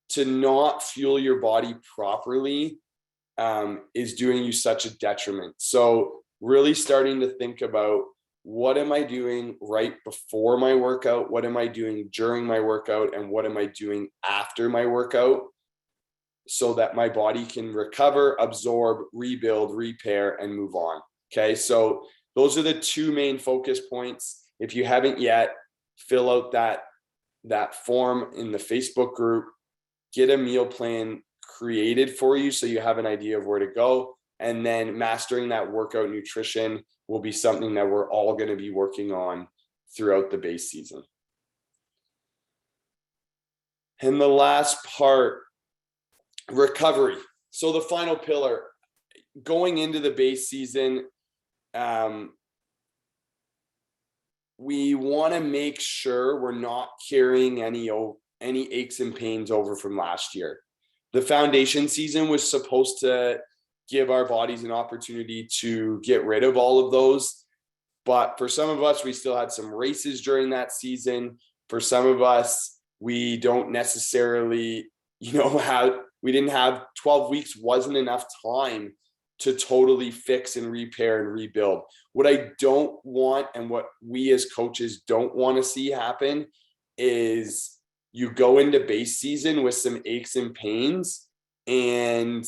To not fuel your body properly is doing you such a detriment. So really starting to think about, what am I doing right before my workout? What am I doing during my workout? And what am I doing after my workout? So that my body can recover, absorb, rebuild, repair, and move on. Okay, so those are the 2 main focus points. If you haven't yet, fill out that form in the Facebook group, get a meal plan created for you so you have an idea of where to go. And then mastering that workout nutrition will be something that we're all going to be working on throughout the base season. And the last part, recovery. So the final pillar, going into the base season, we want to make sure we're not carrying any aches and pains over from last year. The foundation season was supposed to give our bodies an opportunity to get rid of all of those. But for some of us, we still had some races during that season. For some of us, we don't necessarily, we didn't have 12 weeks wasn't enough time to totally fix and repair and rebuild. What I don't want, and what we as coaches don't want to see happen, is you go into base season with some aches and pains and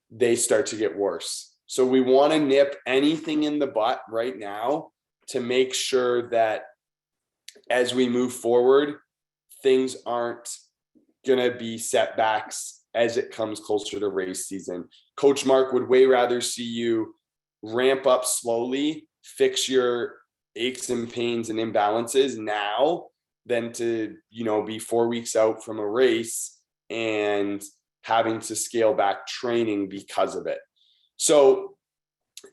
they start to get worse. So we want to nip anything in the butt right now to make sure that as we move forward, things aren't going to be setbacks as it comes closer to race season. Coach Mark would way rather see you ramp up slowly, fix your aches and pains and imbalances now than to, be 4 weeks out from a race and having to scale back training because of it. So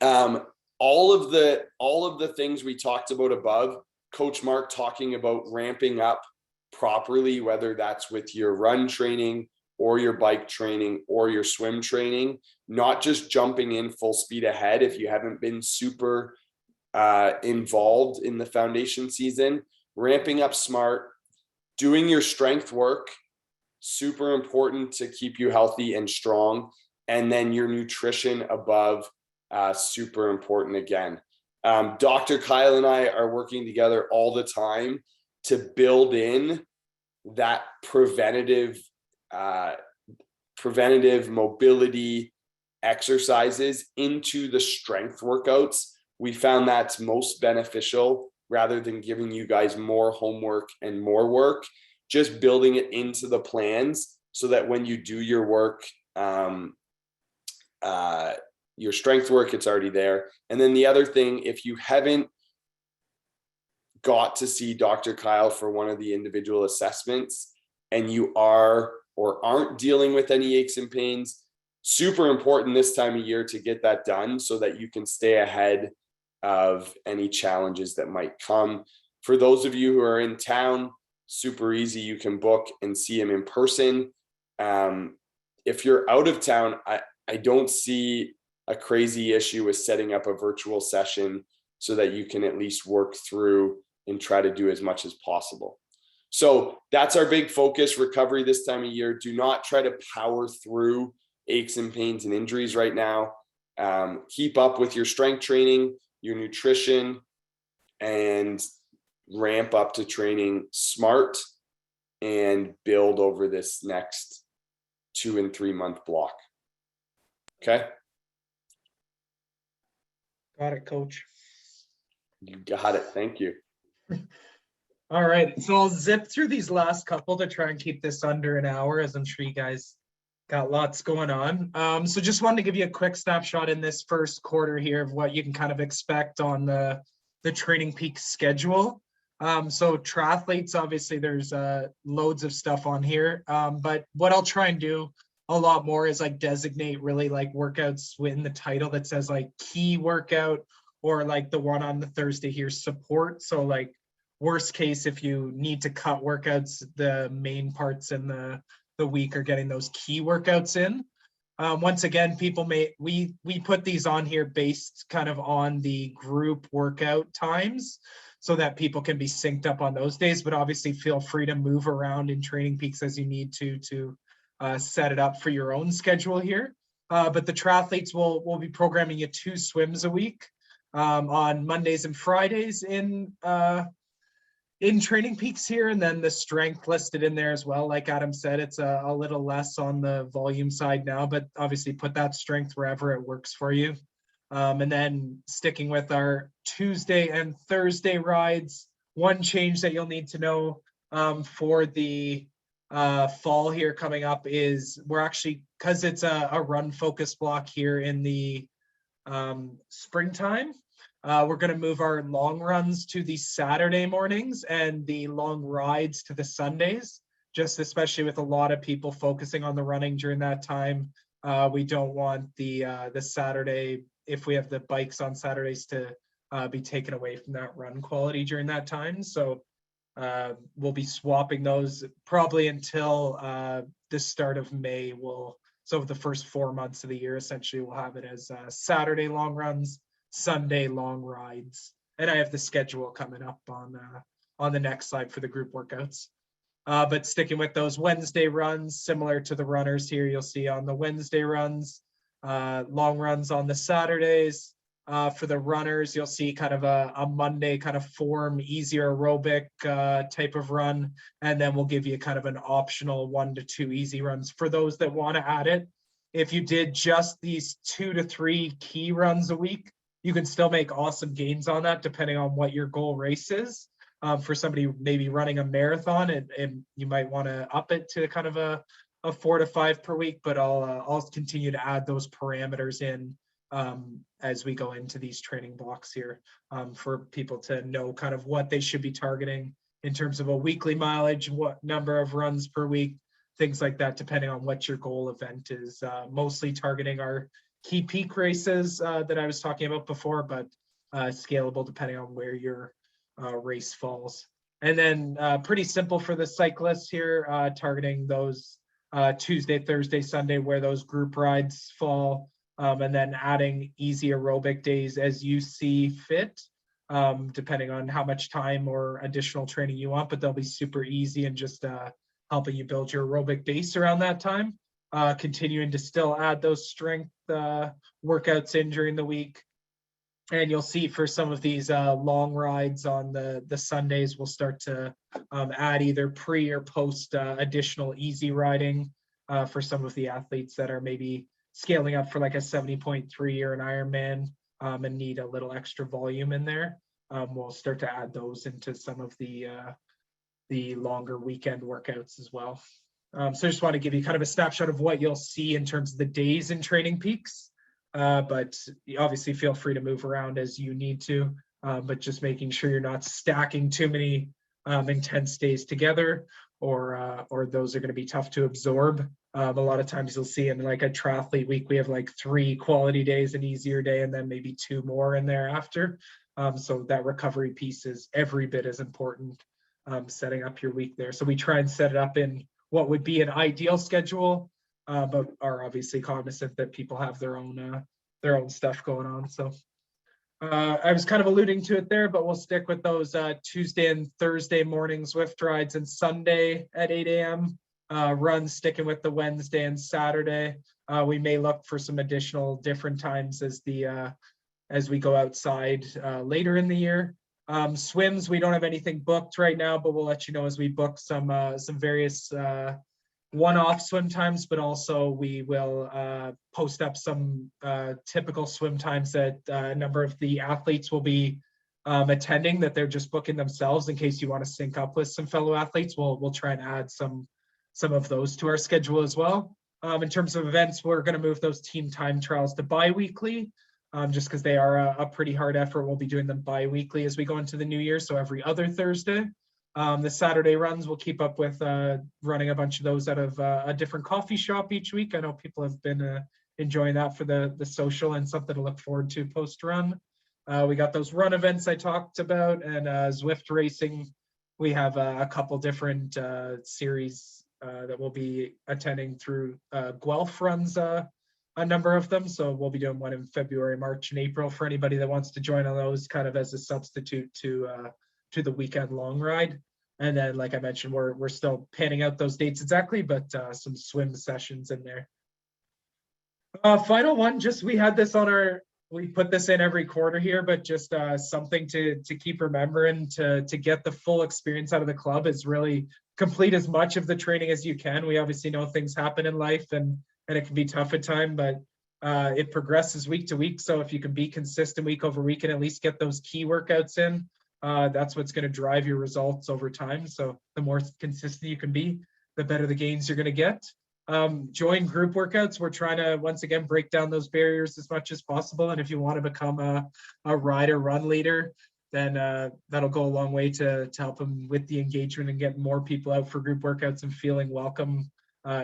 all of the things we talked about above, Coach Mark talking about ramping up properly, whether that's with your run training or your bike training or your swim training, not just jumping in full speed ahead if you haven't been super involved in the foundation season, ramping up smart, doing your strength work, super important to keep you healthy and strong, and then your nutrition above, super important again. Dr. Kyle and I are working together all the time to build in that preventative mobility exercises into the strength workouts. We found that's most beneficial rather than giving you guys more homework and more work, just building it into the plans so that when you do your work, your strength work, it's already there. And then the other thing, if you haven't got to see Dr. Kyle for one of the individual assessments and you are or aren't dealing with any aches and pains, super important this time of year to get that done so that you can stay ahead of any challenges that might come. For those of you who are in town, super easy, you can book and see him in person. If you're out of town, I don't see a crazy issue with setting up a virtual session so that you can at least work through and try to do as much as possible. So that's our big focus, recovery this time of year. Do not try to power through aches and pains and injuries right now. Keep up with your strength training, your nutrition, and ramp up to training smart and build over this next 2 and 3 month block. Okay. Got it, coach. You got it. Thank you. All right, so I'll zip through these last couple to try and keep this under an hour, as I'm sure you guys got lots going on. So just wanted to give you a quick snapshot in this first quarter here of what you can kind of expect on the Training Peaks schedule. So triathletes, obviously there's loads of stuff on here, but what I'll try and do a lot more is like designate really like workouts within the title that says like key workout, or like the one on the Thursday here, support. So like worst case, if you need to cut workouts, the main parts in the week are getting those key workouts in. Once again, we put these on here based kind of on the group workout times so that people can be synced up on those days, but obviously feel free to move around in Training Peaks as you need to set it up for your own schedule here. But the triathletes will be programming you 2 swims a week on Mondays and Fridays in Training Peaks here, and then the strength listed in there as well. Like Adam said, it's a little less on the volume side now, but obviously put that strength wherever it works for you. And then sticking with our Tuesday and Thursday rides, one change that you'll need to know for the fall here coming up is we're actually, because it's a run focus block here in the springtime, we're going to move our long runs to the Saturday mornings and the long rides to the Sundays, just especially with a lot of people focusing on the running during that time. We don't want the Saturday, if we have the bikes on Saturdays, to be taken away from that run quality during that time. So we'll be swapping those probably until the start of May. So the first 4 months of the year, essentially, we'll have it as Saturday long runs, Sunday long rides. And I have the schedule coming up on the next slide for the group workouts. But sticking with those Wednesday runs, similar to the runners here, you'll see on the Wednesday runs, long runs on the Saturdays. For the runners, you'll see kind of a Monday kind of form, easier aerobic type of run. And then we'll give you kind of an optional 1 to 2 easy runs for those that want to add it. If you did just these 2 to 3 key runs a week, you can still make awesome gains on that depending on what your goal race is. For somebody maybe running a marathon, and you might want to up it to kind of a 4 to 5 per week, but I'll continue to add those parameters in as we go into these training blocks here for people to know kind of what they should be targeting in terms of a weekly mileage, what number of runs per week, things like that, depending on what your goal event is. Mostly targeting our key peak races that I was talking about before, but scalable depending on where your race falls. And then pretty simple for the cyclists here, targeting those Tuesday, Thursday, Sunday, where those group rides fall, and then adding easy aerobic days as you see fit, depending on how much time or additional training you want, but they'll be super easy and just helping you build your aerobic base around that time. Continuing to still add those strength workouts in during the week. And you'll see for some of these long rides on the Sundays, we'll start to add either pre or post additional easy riding for some of the athletes that are maybe scaling up for like a 70.3 or an Ironman and need a little extra volume in there. We'll start to add those into some of the longer weekend workouts as well. So I just want to give you kind of a snapshot of what you'll see in terms of the days in Training Peaks. But you obviously feel free to move around as you need to, but just making sure you're not stacking too many intense days together, or those are going to be tough to absorb. A lot of times you'll see in like a triathlete week, we have like 3 quality days, an easier day, and then maybe 2 more in there after. So that recovery piece is every bit as important, setting up your week there. So we try and set it up in what would be an ideal schedule, but are obviously cognizant that people have their own stuff going on. So I was kind of alluding to it there, but we'll stick with those Tuesday and Thursday morning Zwift rides and Sunday at 8 a.m. Runs, sticking with the Wednesday and Saturday. We may look for some additional different times as we go outside later in the year. Swims, we don't have anything booked right now, but we'll let you know as we book some various one-off swim times, but also we will post up some typical swim times that a number of the athletes will be attending, that they're just booking themselves in case you want to sync up with some fellow athletes. We'll try and add some of those to our schedule as well. In terms of events, we're going to move those team time trials to bi-weekly, just because they are a pretty hard effort. We'll be doing them bi-weekly as we go into the new year, so every other Thursday. The Saturday runs, we'll keep up with running a bunch of those out of a different coffee shop each week. I know people have been enjoying that for the social, and something to look forward to post-run. We got those run events I talked about, and Zwift racing. We have a couple different series that we'll be attending through Guelph runs a number of them. So we'll be doing one in February, March, and April for anybody that wants to join on those, kind of as a substitute to the weekend long ride. And then, like I mentioned, we're still panning out those dates exactly, but some swim sessions in there. Final one, just we had this on we put this in every quarter here, but just something to keep remembering to get the full experience out of the club is really complete as much of the training as you can. We obviously know things happen in life and it can be tough at times, but it progresses week to week. So if you can be consistent week over week and at least get those key workouts in, that's what's going to drive your results over time. So the more consistent you can be, the better the gains you're going to get. Join group workouts. We're trying to, once again, break down those barriers as much as possible. And if you want to become a rider run leader, then that'll go a long way to help them with the engagement and get more people out for group workouts and feeling welcome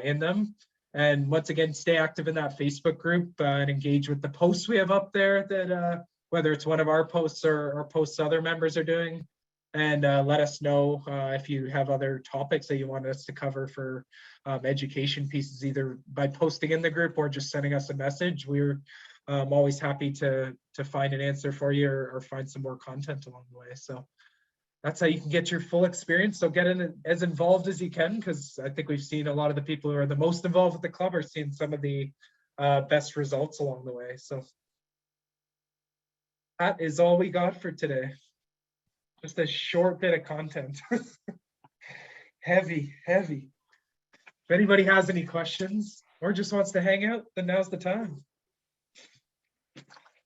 in them. And once again, stay active in that Facebook group and engage with the posts we have up there, that whether it's one of our posts or posts other members are doing. And let us know if you have other topics that you want us to cover for education pieces, either by posting in the group or just sending us a message. We're always happy to find an answer for you or find some more content along the way. So that's how you can get your full experience. So get in as involved as you can, because I think we've seen a lot of the people who are the most involved with the club are seeing some of the best results along the way. So that is all we got for today. Just a short bit of content. Heavy. If anybody has any questions or just wants to hang out, then now's the time.